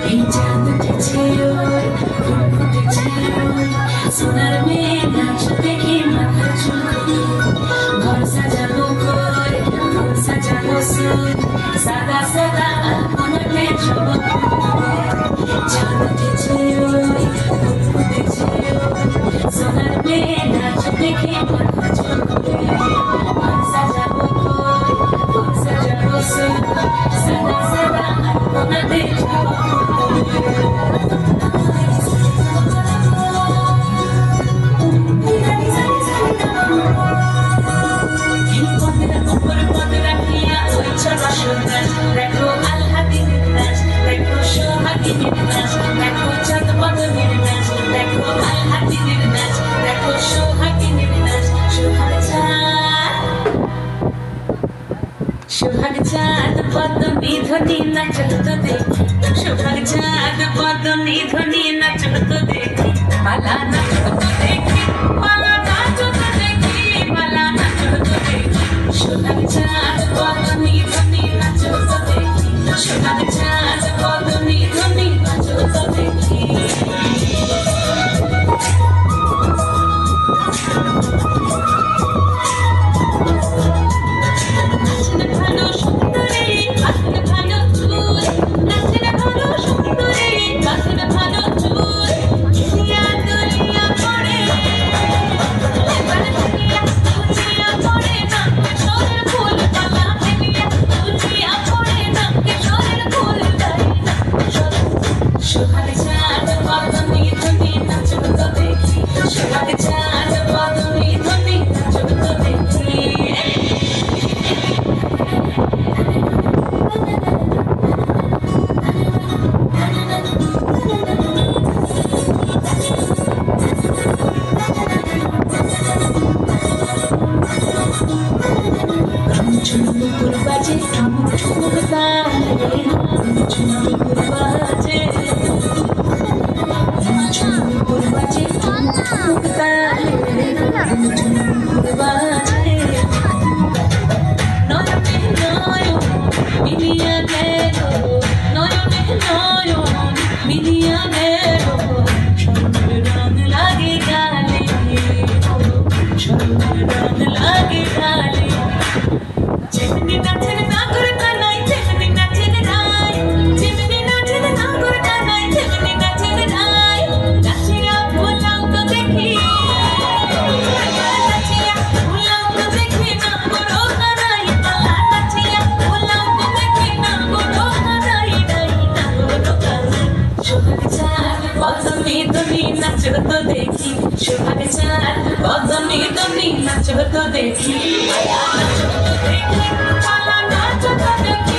এই চাঁদ উঠেছে ওই ফুল ফুটেছে ওই সোনার মেয়ে নাচ দেখে মাথা চুলকো ঘর সাজাবো কই ফুল সাজাবো সুই সাদা সাদা আলপনাতে জগৎ চাঁদ উঠেছে ওই ফুল ফুটেছে ওই সোনার মেয়ে নাচ দেখে মাথা চুলকো ঘর সাজাবো কই ফুল সাজাবো সুই সাদা সাদা আলপনাতে জগৎ দেখো আল্লাদিনের নাচ দেখো সোহাগিনীর নাচ দেখো চাঁদ বদনের নাচ দেখো আল্লাদিনের নাচ দেখো সোহাগিনীর নাচ সোহাগ চাঁদ বদনী ধ্বনি নাচল তো দেখি সোহাগ চাঁদ বদনী ধ্বনি নাচল তো দেখি পালা নাচল তো দেখি পালা নাচল তো দেখি পালা নাচল তো দেখি সোহাগ চাঁদ বদনী ধ্বনি নাচল তো দেখি সোহাগ চাঁদ বদনী ধ্বনি নাচল তো দেখি সোহাগ চাঁদ বদনী ধ্বনি নাচল তো দেখি পালা নাচল তো দেখি